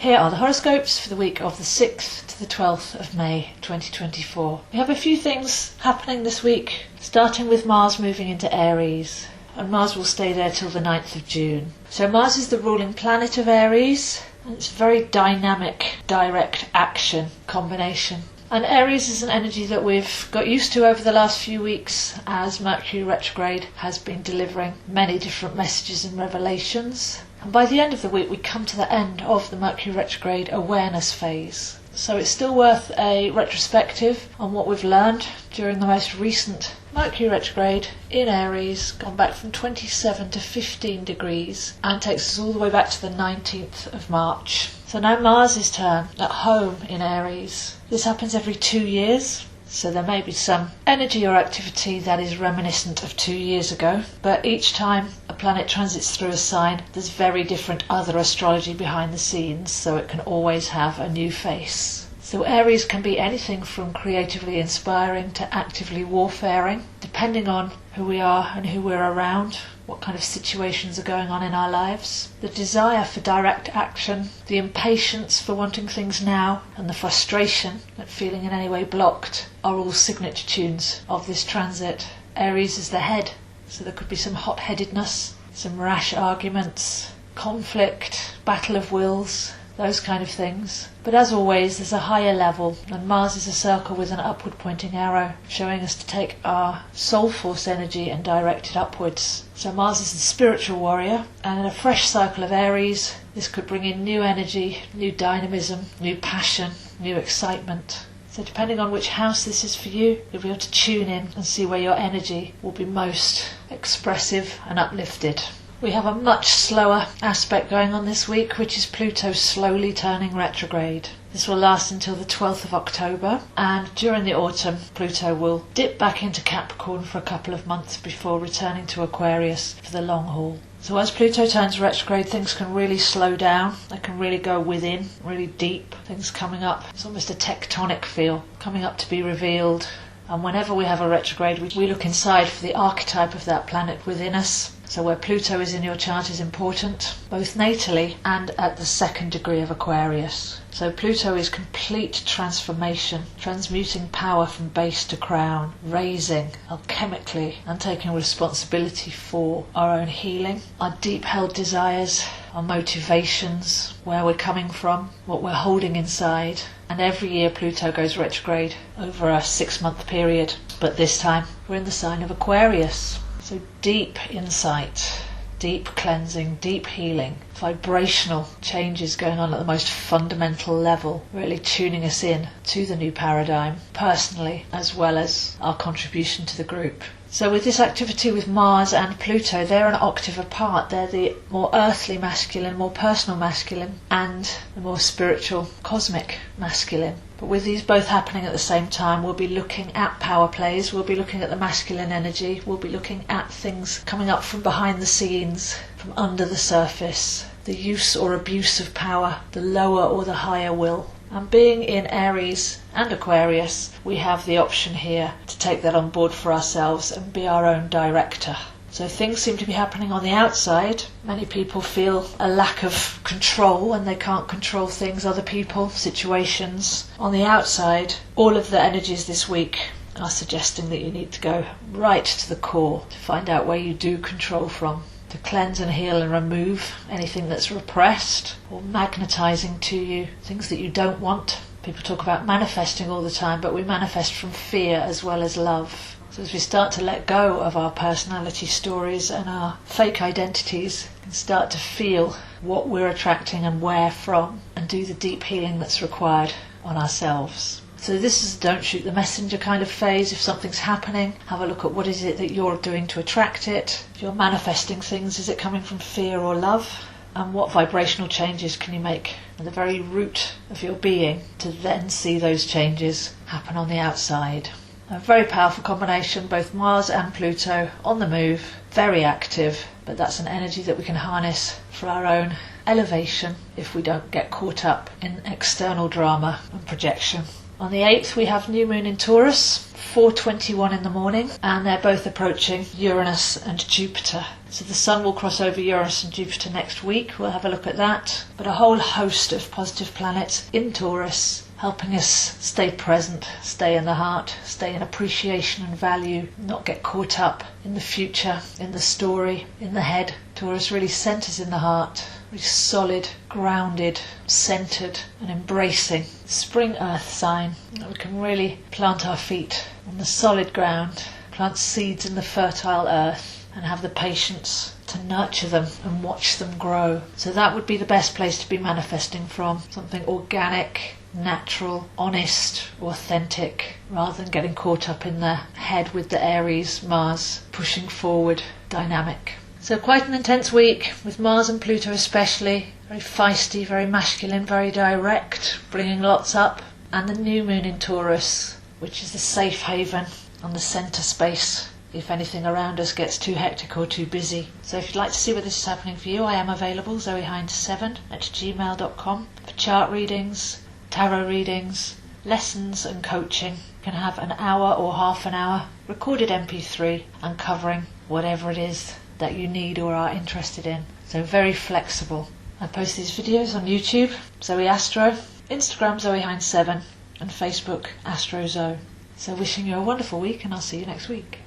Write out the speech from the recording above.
Here are the horoscopes for the week of the 6th to the 12th of May 2024. We have a few things happening this week, starting with Mars moving into Aries, and Mars will stay there till the 9th of June. So Mars is the ruling planet of Aries, and it's a very dynamic, direct action combination. And Aries is an energy that we've got used to over the last few weeks as Mercury retrograde has been delivering many different messages and revelations. And by the end of the week, we come to the end of the Mercury retrograde awareness phase. So it's still worth a retrospective on what we've learned during the most recent Mercury retrograde in Aries, gone back from 27 to 15 degrees and takes us all the way back to the 19th of March. So now Mars' turn at home in Aries. This happens every 2 years. So there may be some energy or activity that is reminiscent of 2 years ago, but each time a planet transits through a sign, there's very different other astrology behind the scenes, so it can always have a new face. So Aries can be anything from creatively inspiring to actively warfaring, depending on who we are and who we're around, what kind of situations are going on in our lives. The desire for direct action, the impatience for wanting things now, and the frustration at feeling in any way blocked are all signature tunes of this transit. Aries is the head, so there could be some hot-headedness, some rash arguments, conflict, battle of wills, those kind of things. But as always, there's a higher level, and Mars is a circle with an upward pointing arrow, showing us to take our soul force energy and direct it upwards. So Mars is the spiritual warrior, and in a fresh cycle of Aries, this could bring in new energy, new dynamism, new passion, new excitement. So depending on which house this is for you, you'll be able to tune in and see where your energy will be most expressive and uplifted. We have a much slower aspect going on this week, which is Pluto slowly turning retrograde. This will last until the 12th of October, and during the autumn, Pluto will dip back into Capricorn for a couple of months before returning to Aquarius for the long haul. So as Pluto turns retrograde, things can really slow down. They can really go within, really deep. Things coming up. It's almost a tectonic feel, coming up to be revealed. And whenever we have a retrograde, we look inside for the archetype of that planet within us. So where Pluto is in your chart is important, both natally and at the 2nd degree of Aquarius. So Pluto is complete transformation, transmuting power from base to crown, raising alchemically and taking responsibility for our own healing, our deep-held desires, our motivations, where we're coming from, what we're holding inside. And every year Pluto goes retrograde over a 6-month period, but this time we're in the sign of Aquarius. So deep insight, deep cleansing, deep healing, vibrational changes going on at the most fundamental level, really tuning us in to the new paradigm, personally, as well as our contribution to the group. So with this activity with Mars and Pluto, they're an octave apart. They're the more earthly masculine, more personal masculine, and the more spiritual, cosmic masculine. But with these both happening at the same time, we'll be looking at power plays, we'll be looking at the masculine energy, we'll be looking at things coming up from behind the scenes, from under the surface, the use or abuse of power, the lower or the higher will. And being in Aries and Aquarius, we have the option here to take that on board for ourselves and be our own director. So things seem to be happening on the outside. Many people feel a lack of control and they can't control things, other people, situations. On the outside, all of the energies this week are suggesting that you need to go right to the core to find out where you do control from, to cleanse and heal and remove anything that's repressed or magnetizing to you, things that you don't want. People talk about manifesting all the time, but we manifest from fear as well as love. So as we start to let go of our personality stories and our fake identities, and start to feel what we're attracting and where from, and do the deep healing that's required on ourselves. So this is a don't shoot the messenger kind of phase. If something's happening, have a look at what is it that you're doing to attract it. If you're manifesting things, is it coming from fear or love? And what vibrational changes can you make at the very root of your being to then see those changes happen on the outside? A very powerful combination, both Mars and Pluto on the move, very active, but that's an energy that we can harness for our own elevation if we don't get caught up in external drama and projection. On the 8th we have new moon in Taurus, 4:21 in the morning, and they're both approaching Uranus and Jupiter. So the Sun will cross over Uranus and Jupiter next week. We'll have a look at that. But a whole host of positive planets in Taurus, helping us stay present, stay in the heart, stay in appreciation and value, not get caught up in the future, in the story, in the head. Taurus really centres in the heart, really solid, grounded, centred and embracing. Spring earth sign. We can really plant our feet on the solid ground, plant seeds in the fertile earth and have the patience to nurture them and watch them grow. So that would be the best place to be manifesting from, something organic, natural, honest, authentic, rather than getting caught up in the head with the Aries, Mars, pushing forward, dynamic. So quite an intense week, with Mars and Pluto especially, very feisty, very masculine, very direct, bringing lots up, and the new moon in Taurus, which is the safe haven on the centre space if anything around us gets too hectic or too busy. So if you'd like to see where this is happening for you, I am available, zoehines7@gmail.com, for chart readings, tarot readings, lessons and coaching. You can have an hour or half an hour recorded MP3 uncovering whatever it is that you need or are interested in. So very flexible. I post these videos on YouTube, Zoe Astro, Instagram zoehines7 and Facebook Astro Zoe. So wishing you a wonderful week, and I'll see you next week.